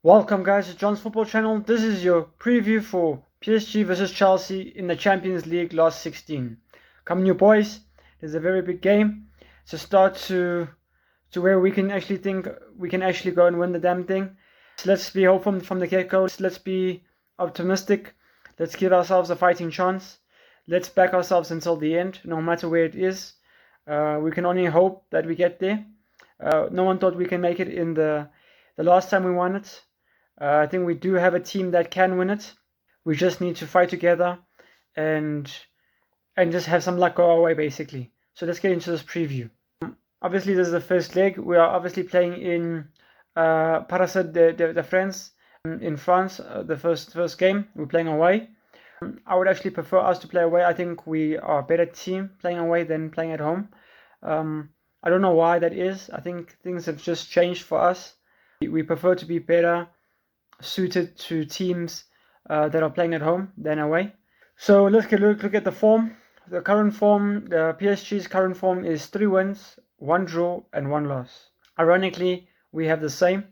Welcome guys to John's Football Channel. This is your preview for PSG vs Chelsea in the Champions League last 16. Come on you boys, there's a very big game. It's a start to where we can actually think we can actually go and win the damn thing. So let's be hopeful from the get-go. Let's be optimistic. Let's give ourselves a fighting chance. Let's back ourselves until the end, no matter where it is. We can only hope that we get there. No one thought we can make it in the last time we won it. I think we do have a team that can win it. We just need to fight together and just have some luck go our way, basically. So let's get into this preview. Obviously, this is the first leg. We are obviously playing in Paris de France in France. The first game we're playing away. I would actually prefer us to play away. I think we are a better team playing away than playing at home. I don't know why that is. I think things have just changed for us. We prefer to be better suited to teams that are playing at home than away. So let's look at the form. The current form, the PSG's current form is 3 wins, 1 draw and 1 loss. Ironically, we have the same,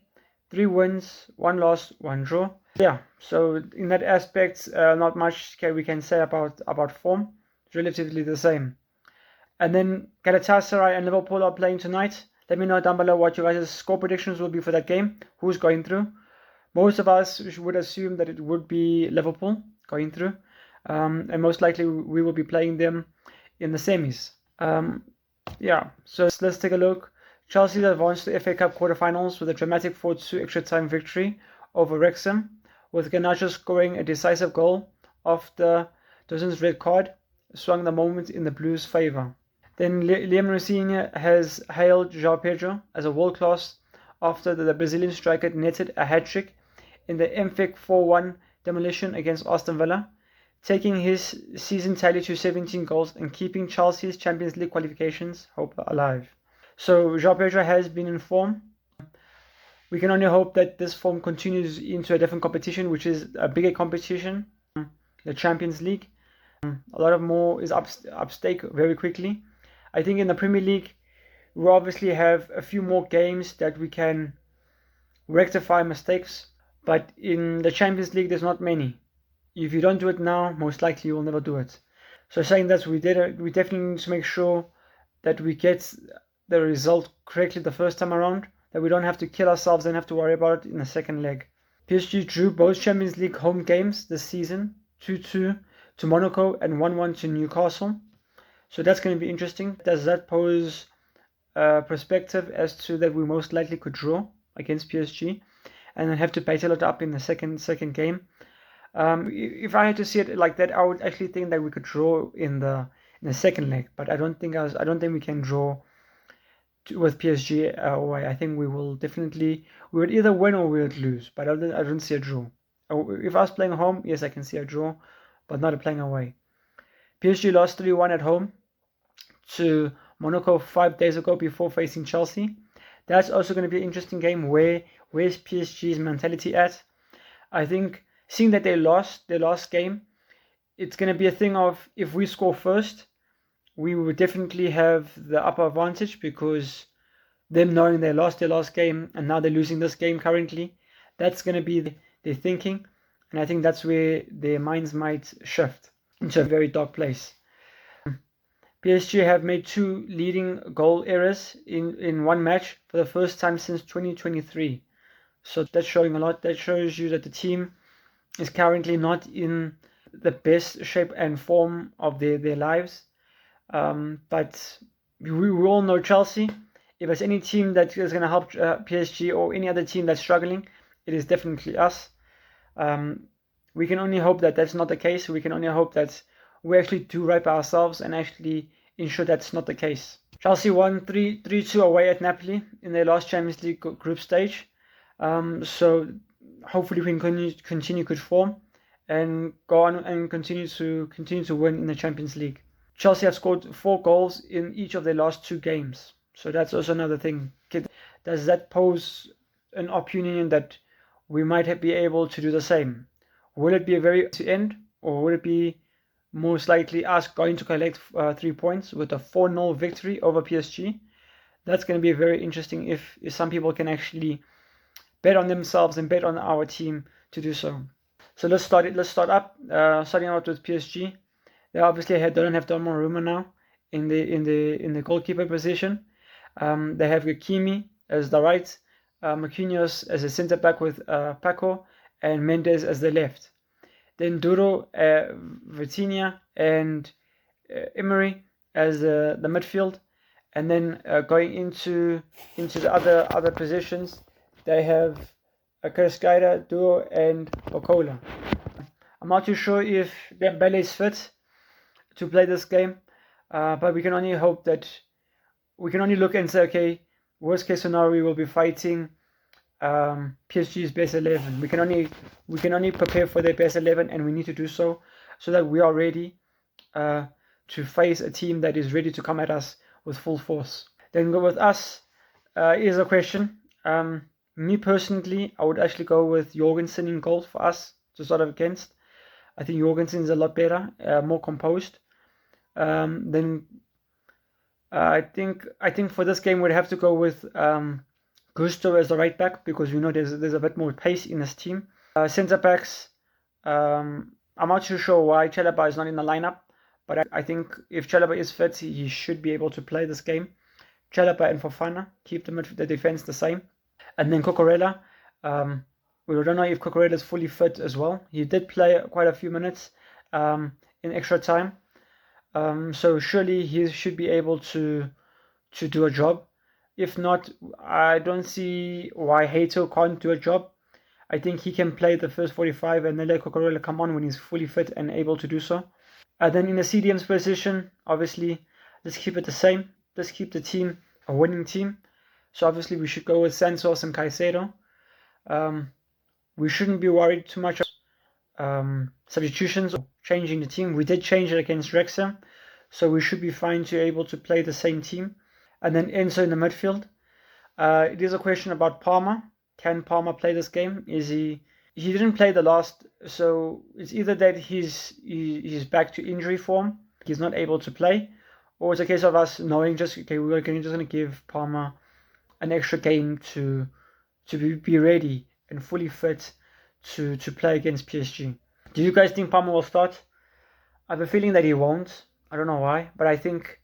3 wins, 1 loss, 1 draw. Yeah, so in that aspect, not much we can say about form. It's relatively the same. And then Galatasaray and Liverpool are playing tonight. Let me know down below what your guys' score predictions will be for that game. Who's going through? Most of us would assume that it would be Liverpool going through. And most likely we will be playing them in the semis. Yeah, so let's take a look. Chelsea advanced to the FA Cup quarterfinals with a dramatic 4-2 extra time victory over Wrexham, with Garnacho scoring a decisive goal after Dawson's red card swung the moment in the Blues' favour. Then Liam Rossini has hailed João Pedro as a world-class after the Brazilian striker netted a hat-trick in the emphatic 4-1 demolition against Aston Villa, taking his season tally to 17 goals and keeping Chelsea's Champions League qualifications hope alive. So João Pedro has been in form. We can only hope that this form continues into a different competition, which is a bigger competition, the Champions League. A lot of more is up stake very quickly. I think in the Premier League, we obviously have a few more games that we can rectify mistakes, but in the Champions League, there's not many. If you don't do it now, most likely you will never do it. So saying that, we definitely need to make sure that we get the result correctly the first time around, that we don't have to kill ourselves and have to worry about it in the second leg. PSG drew both Champions League home games this season, 2-2 to Monaco and 1-1 to Newcastle. So that's going to be interesting. Does that pose a perspective as to that we most likely could draw against PSG and then have to battle it up in the second game? If I had to see it like that, I would actually think that we could draw in the second leg, but I don't think we can draw with PSG away. I think we would either win or we would lose, but I don't see a draw. If I was playing home, yes, I can see a draw, but not playing away. PSG lost 3-1 at home to Monaco 5 days ago before facing Chelsea. That's also going to be an interesting game. Where's PSG's mentality at? I think seeing that they lost their last game, it's going to be a thing of if we score first, we would definitely have the upper advantage, because them knowing they lost their last game and now they're losing this game currently, that's going to be their thinking. And I think that's where their minds might shift into a very dark place. PSG have made 2 leading goal errors in one match for the first time since 2023. So that's showing a lot. That shows you that the team is currently not in the best shape and form of their lives. But we all know Chelsea. If there's any team that is going to help PSG or any other team that's struggling, it is definitely us. We can only hope that that's not the case. We can only hope that we actually do right by ourselves and actually ensure that's not the case. Chelsea won 3-2 away at Napoli in their last Champions League group stage. So hopefully we can continue good form and go on and continue to win in the Champions League. Chelsea have scored 4 goals in each of their last 2 games. So that's also another thing. Does that pose an opinion that we might be able to do the same? Will it be a very to end, or will it be most likely us going to collect 3 points with a 4-0 victory over PSG? That's going to be very interesting if some people can actually bet on themselves and bet on our team to do so. So let's start up. Starting out with PSG. They obviously don't have Donnarumma now in the goalkeeper position. They have Hakimi as the right, Marquinhos as a centre back with Paco, and Mendes as the left. Then Duro, Vitinha, and Emery as the midfield. And then going into the other positions, they have Karsgaida, Duo, and Okola. I'm not too sure if Dembele is fit to play this game, but we can only hope that we can only look and say, okay, worst case scenario, we will be fighting PSG's best 11. We can only prepare for their best 11, and we need to do so that we are ready to face a team that is ready to come at us with full force. Then go with us. Here's a question. Me personally, I would actually go with Jorgensen in goal for us to start off against. I think Jorgensen is a lot better, more composed. Then I think for this game we'd have to go with Gusto as the right back, because we know there's a bit more pace in this team. Centre backs, I'm not too sure why Chalobah is not in the lineup, but I think if Chalobah is fit, he should be able to play this game. Chalobah and Fofana keep the defense the same. And then Cucurella, we don't know if Cucurella is fully fit as well. He did play quite a few minutes in extra time. So surely he should be able to do a job. If not, I don't see why Hato can't do a job. I think he can play the first 45 and then let Cucurella come on when he's fully fit and able to do so. Then in the CDM's position, obviously, let's keep it the same. Let's keep the team a winning team. So obviously we should go with Santos and Caicedo. We shouldn't be worried too much about substitutions or changing the team. We did change it against Wrexham, so we should be fine to able to play the same team. And then Enzo in the midfield. It is a question about Palmer. Can Palmer play this game? He didn't play the last, so it's either that he's back to injury form, he's not able to play, or it's a case of us knowing just we're just going to give Palmer an extra game to be ready and fully fit to play against PSG. Do you guys think Palmer will start? I have a feeling that he won't. I don't know why, but I think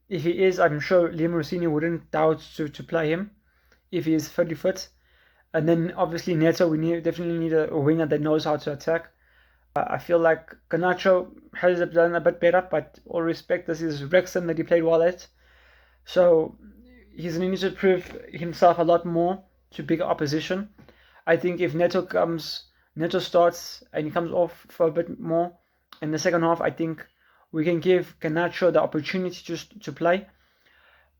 if he is, I'm sure Liam Rossini wouldn't doubt to play him if he is fully fit. And then obviously Neto, we definitely need a winger that knows how to attack. I feel like Garnacho has done a bit better, but all respect, this is Wrexham that he played well at. So he's going to need to prove himself a lot more to bigger opposition. I think if Neto starts and he comes off for a bit more in the second half, I think we can give Garnacho the opportunity just to play.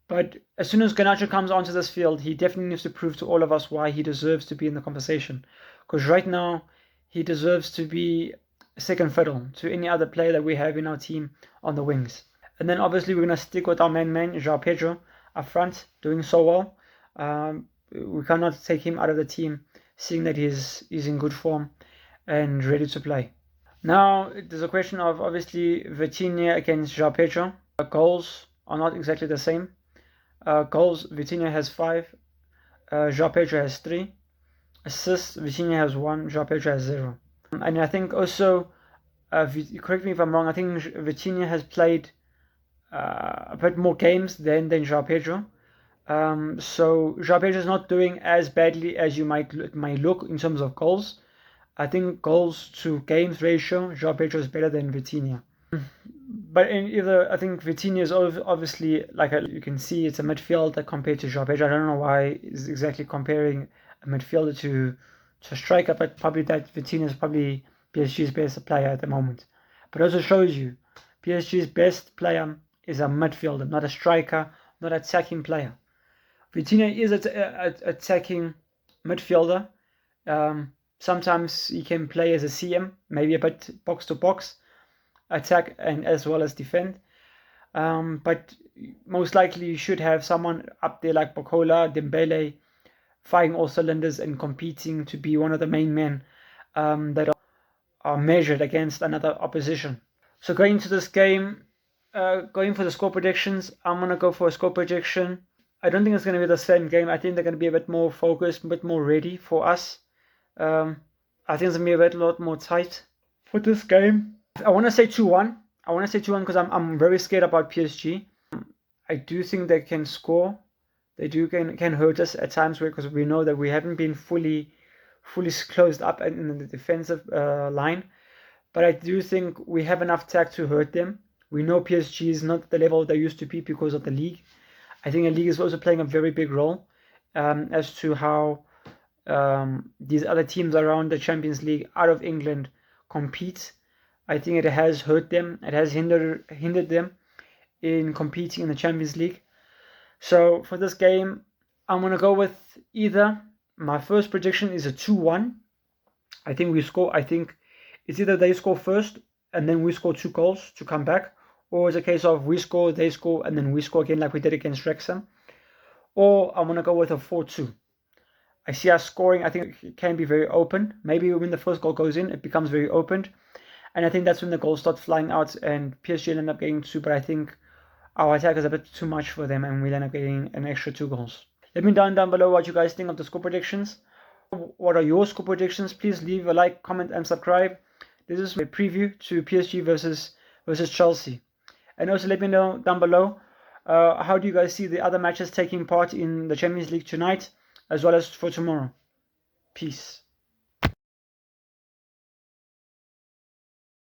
But as soon as Garnacho comes onto this field, he definitely needs to prove to all of us why he deserves to be in the conversation. Because right now, he deserves to be second fiddle to any other player that we have in our team on the wings. And then obviously we're going to stick with our main man, João Pedro, up front, doing so well. We cannot take him out of the team, seeing that he's in good form and ready to play. Now, there's a question of obviously Vitinha against João Pedro. Goals are not exactly the same. Goals, Vitinha has 5, João Pedro has 3. Assists, Vitinha has 1, João Pedro has 0. And I think also, correct me if I'm wrong, I think Vitinha has played a bit more games than João Pedro. So João Pedro is not doing as badly as you might look in terms of goals. I think goals to games ratio, João Pedro is better than Vitinha. But I think Vitinha is obviously, like you can see, it's a midfielder compared to João Pedro. I don't know why he's exactly comparing a midfielder to a striker, but probably that Vitinha is probably PSG's best player at the moment. But also shows you, PSG's best player is a midfielder, not a striker, not an attacking player. Vitinha is an attacking midfielder. Sometimes he can play as a CM, maybe a bit box to box, attack and as well as defend. But most likely you should have someone up there like Bokola, Dembele, firing all cylinders and competing to be one of the main men that are measured against another opposition. So going into this game, going for the score predictions, I'm going to go for a score prediction I don't think it's going to be the same game. I think they're going to be a bit more focused, a bit more ready for us. I think it's going to be a lot more tight for this game. I want to say 2-1. I want to say 2-1 because I'm very scared about PSG. I do think they can score. They can hurt us at times because we know that we haven't been fully closed up in the defensive line. But I do think we have enough tech to hurt them. We know PSG is not the level they used to be because of the league. I think the league is also playing a very big role as to how these other teams around the Champions League out of England compete. I think it has hurt them. It has hindered them in competing in the Champions League. So for this game, I'm going to go with either. My first prediction is a 2-1. I think we score. I think it's either they score first and then we score 2 goals to come back, or it's a case of we score, they score, and then we score again like we did against Wrexham. Or I'm going to go with a 4-2. I see us scoring. I think it can be very open. Maybe when the first goal goes in, it becomes very open. And I think that's when the goals start flying out and PSG will end up getting 2. But I think our attack is a bit too much for them and we'll end up getting an extra 2 goals. Let me know down below what you guys think of the score predictions. What are your score predictions? Please leave a like, comment, and subscribe. This is a preview to PSG versus Chelsea. And also let me know down below how do you guys see the other matches taking part in the Champions League tonight as well as for tomorrow. Peace.